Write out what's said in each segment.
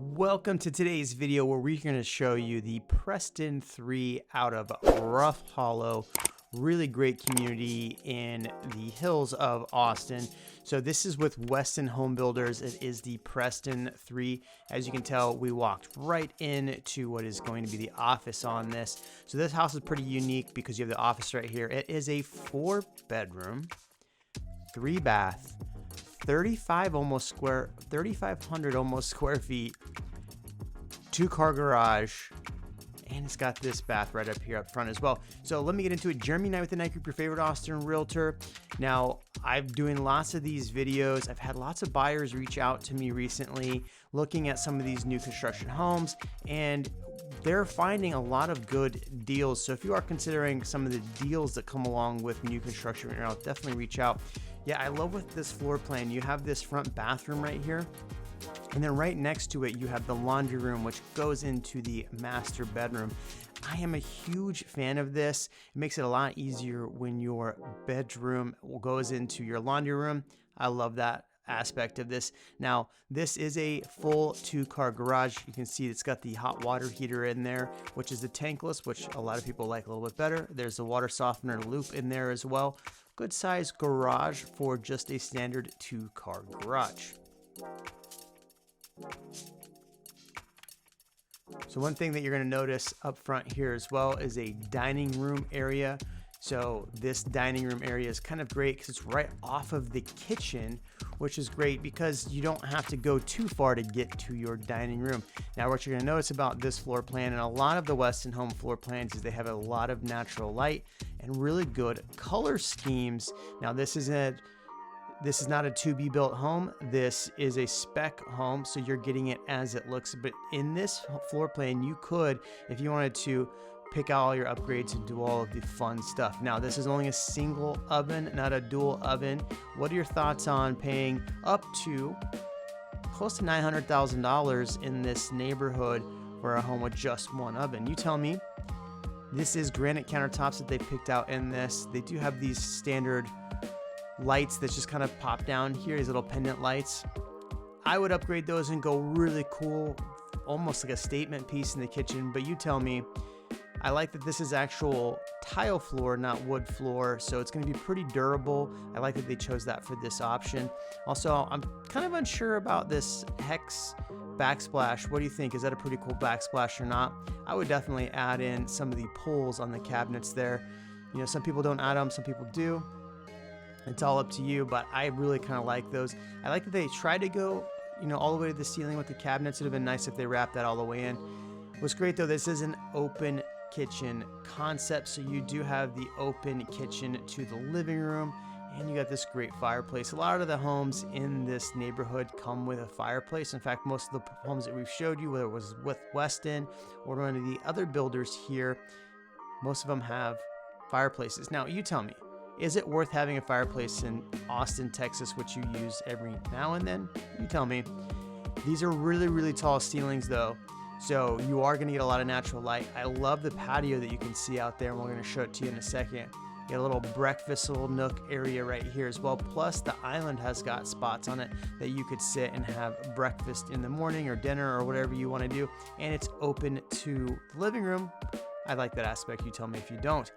Welcome to today's video where we're going to show you the Preston III out of Rough Hollow. Really great community in the hills of Austin. So this is with Westin Home Builders. It is the Preston III. As you can tell, we walked right into what is going to be the office on this. So this house is pretty unique because you have the office right here. It is a 4-bedroom, 3-bath, 3,500 almost square feet, 2-car garage, and it's got this bath right up here up front as well. So let me get into it. Jeremy Knight with the Night Group, your favorite Austin realtor. Now, I'm doing lots of these videos. I've had lots of buyers reach out to me recently looking at some of these new construction homes, and they're finding a lot of good deals. So if you are considering some of the deals that come along with new construction right now, definitely reach out. Yeah, I love with this floor plan. You have this front bathroom right here, and then right next to it, you have the laundry room, which goes into the master bedroom. I am a huge fan of this. It makes it a lot easier when your bedroom goes into your laundry room. I love that aspect of this. Now, this is a full 2-car garage. You can see it's got the hot water heater in there, which is the tankless, which a lot of people like a little bit better. There's a water softener loop in there as well. Good size garage for just a standard 2-car garage. So one thing that you're going to notice up front here as well is a dining room area. So this dining room area is kind of great because it's right off of the kitchen, which is great because you don't have to go too far to get to your dining room. Now, what you're going to notice about this floor plan and a lot of the Westin Home floor plans is they have a lot of natural light and really good color schemes. Now, this is not a to-be built home. This is a spec home, so you're getting it as it looks. But in this floor plan, you could, if you wanted to, pick out all your upgrades and do all of the fun stuff. Now, this is only a single oven, not a dual oven. What are your thoughts on paying up to close to $900,000 in this neighborhood for a home with just one oven? You tell me. This is granite countertops that they picked out in this. They do have these standard lights that just kind of pop down here, these little pendant lights. I would upgrade those and go really cool, almost like a statement piece in the kitchen, but you tell me. I like that this is actual tile floor, not wood floor, so it's going to be pretty durable. I like that they chose that for this option. Also, I'm kind of unsure about this hex backsplash. What do you think? Is that a pretty cool backsplash or not? I would definitely add in some of the pulls on the cabinets there. You know, some people don't add them, some people do. It's all up to you, but I really kind of like those. I like that they tried to go, all the way to the ceiling with the cabinets. It would have been nice if they wrapped that all the way in. What's great though, this is an open kitchen concept, so you do have the open kitchen to the living room, and you got this great fireplace. A lot of the homes in this neighborhood come with a fireplace. In fact, most of the homes that we've showed you, whether it was with Westin or one of the other builders here, most of them have fireplaces. Now, you tell me, is it worth having a fireplace in Austin, Texas, which you use every now and then? You tell me. These are really, really tall ceilings though, so you are going to get a lot of natural light. I love the patio that you can see out there, and we're going to show it to you in a second. You get a little breakfast, little nook area right here as well. Plus, the island has got spots on it that you could sit and have breakfast in the morning or dinner or whatever you want to do. And it's open to the living room. I like that aspect. You tell me if you don't.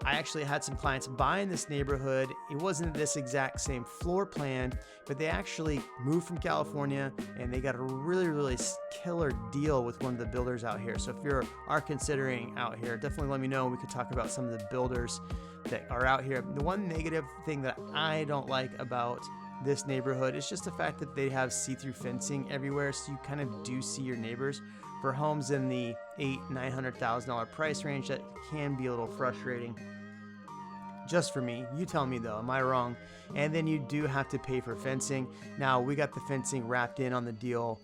I actually had some clients buy in this neighborhood. It wasn't this exact same floor plan, but they actually moved from California and they got a really, really killer deal with one of the builders out here. So if you are considering out here, definitely let me know. We could talk about some of the builders that are out here. The one negative thing that I don't like about this neighborhood is just the fact that they have see-through fencing everywhere, so you kind of do see your neighbors. For homes in the $800,000-$900,000 price range, that can be a little frustrating. Just for me. You tell me though, am I wrong? And then you do have to pay for fencing. Now, we got the fencing wrapped in on the deal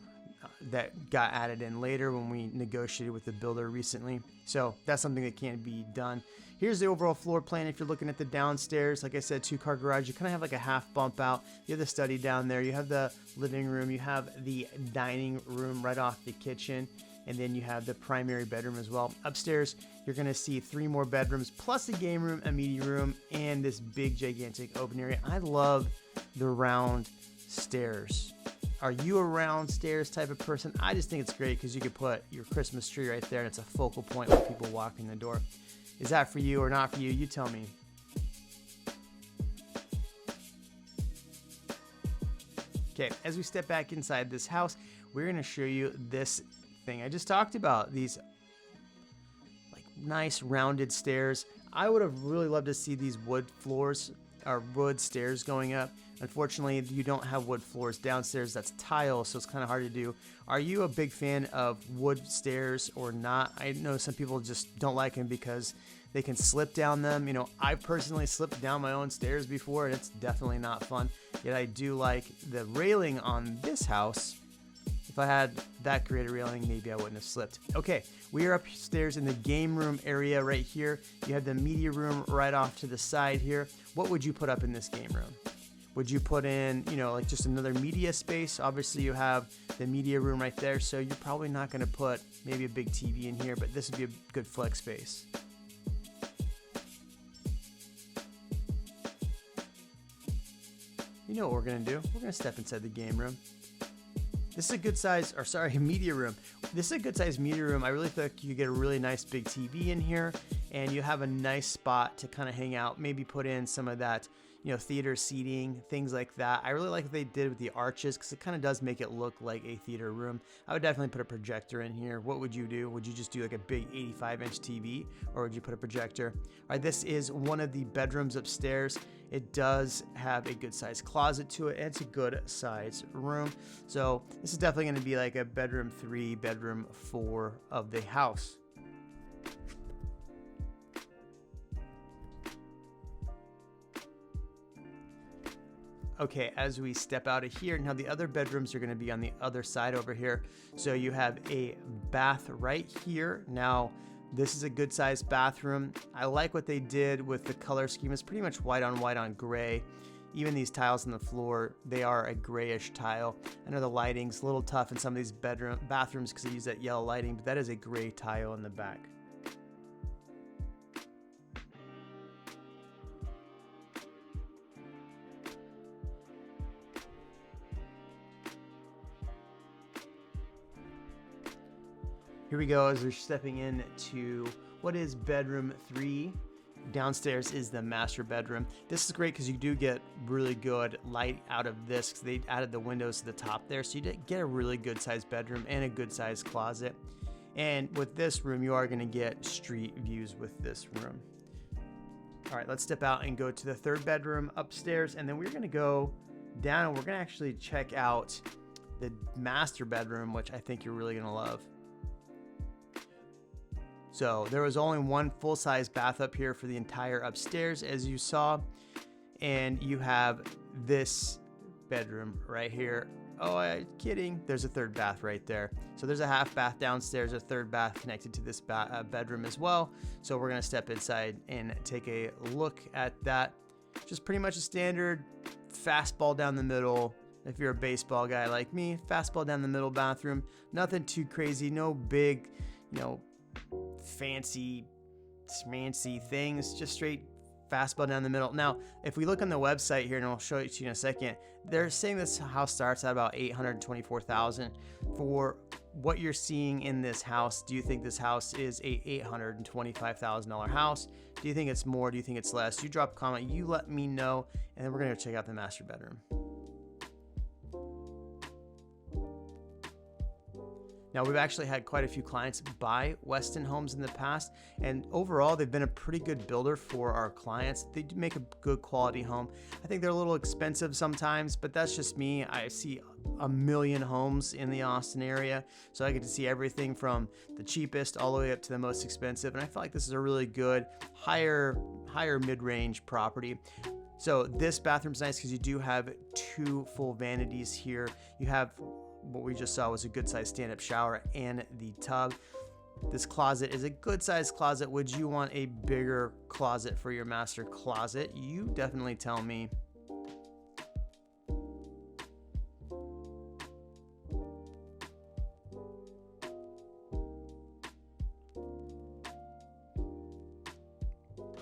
that got added in later when we negotiated with the builder recently. So that's something that can be done. Here's the overall floor plan. If you're looking at the downstairs, like I said, 2-car garage, you kind of have like a half bump out. You have the study down there. You have the living room. You have the dining room right off the kitchen. And then you have the primary bedroom as well. Upstairs, you're going to see 3 more bedrooms, plus a game room, a media room, and this big, gigantic open area. I love the round stairs. Are you a round stairs type of person? I just think it's great because you could put your Christmas tree right there and it's a focal point when people walk in the door. Is that for you or not for you? You tell me. Okay, as we step back inside this house, we're going to show you this thing I just talked about. These like nice rounded stairs. I would have really loved to see these wood floors or wood stairs going up. Unfortunately, you don't have wood floors downstairs. That's tile, so it's kind of hard to do. Are you a big fan of wood stairs or not? I know some people just don't like them because they can slip down them. You know, I personally slipped down my own stairs before, and it's definitely not fun. Yet I do like the railing on this house. If I had that great a railing, maybe I wouldn't have slipped. Okay, we are upstairs in the game room area right here. You have the media room right off to the side here. What would you put up in this game room? Would you put in, you know, like just another media space? Obviously you have the media room right there, so you're probably not going to put maybe a big TV in here, but this would be a good flex space. You know what we're going to do? We're going to step inside the game room. This is a good size, or sorry, media room. This is a good size media room. I really think you get a really nice big TV in here, and you have a nice spot to kind of hang out. Maybe put in some of that, you know, theater seating, things like that. I really like what they did with the arches because it kind of does make it look like a theater room. I would definitely put a projector in here. What would you do? Would you just do like a big 85-inch TV, or would you put a projector? All right, this is one of the bedrooms upstairs. It does have a good size closet to it, and it's a good size room. So this is definitely going to be like a bedroom 3, bedroom 4 of the house. Okay, as we step out of here, now the other bedrooms are going to be on the other side over here. So you have a bath right here. Now, this is a good sized bathroom. I like what they did with the color scheme. It's pretty much white on gray. Even these tiles on the floor, they are a grayish tile. I know the lighting's a little tough in some of these bathrooms because they use that yellow lighting, but that is a gray tile in the back. Here we go as we're stepping into what is bedroom 3. Downstairs is the master bedroom. This is great because you do get really good light out of this because they added the windows to the top there. So you get a really good sized bedroom and a good sized closet. And with this room, you are going to get street views with this room. All right, let's step out and go to the third bedroom upstairs. And then we're going to go down and we're going to actually check out the master bedroom, which I think you're really going to love. So there was only one full-size bath up here for the entire upstairs, as you saw. And you have this bedroom right here. Oh, I'm kidding. There's a third bath right there. So there's a half bath downstairs, a third bath connected to this bedroom as well. So we're going to step inside and take a look at that. Just pretty much a standard fastball down the middle. If you're a baseball guy like me, fastball down the middle bathroom. Nothing too crazy. No big, you know, fancy schmancy things, just straight fastball down the middle. Now, if we look on the website here, and I'll show it to you in a second, they're saying this house starts at about $824,000. For what you're seeing in this house, do you think this house is a $825,000 house? Do you think it's more? Do you think it's less? You drop a comment, you let me know, and then we're going to check out the master bedroom. Now, we've actually had quite a few clients buy Westin Homes in the past, and overall, they've been a pretty good builder for our clients. They do make a good quality home. I think they're a little expensive sometimes, but that's just me. I see a million homes in the Austin area, so I get to see everything from the cheapest all the way up to the most expensive, and I feel like this is a really good, higher mid-range property. So this bathroom's nice because you do have 2 full vanities here. You have what we just saw was a good sized stand-up shower and the tub. This closet is a good sized closet. Would you want a bigger closet for your master closet? You definitely tell me.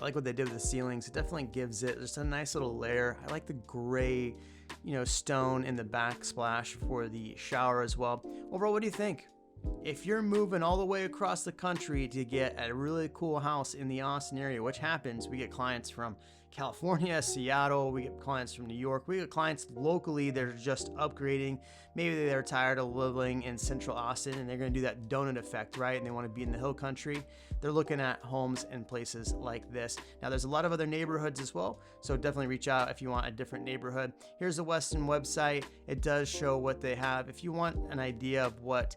I like what they did with the ceilings. It definitely gives it just a nice little layer. I like the gray stone in the backsplash for the shower as well. Overall, what do you think? If you're moving all the way across the country to get a really cool house in the Austin area, which happens, we get clients from California, Seattle, we get clients from New York, we get clients locally that are just upgrading. Maybe they're tired of living in central Austin and they're going to do that donut effect, right? And they want to be in the hill country. They're looking at homes in places like this. Now, there's a lot of other neighborhoods as well, so definitely reach out if you want a different neighborhood. Here's the Westin website. It does show what they have. If you want an idea of what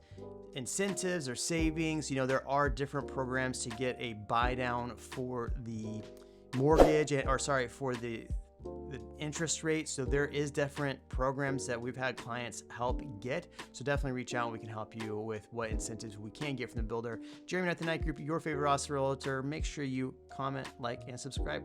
incentives or savings, there are different programs to get a buy down for the mortgage, for the interest rate. So there is different programs that we've had clients help get. So definitely reach out and we can help you with what incentives we can get from the builder. Jeremy at the Night Group, your favorite Austin realtor. Make sure you comment, like, and subscribe.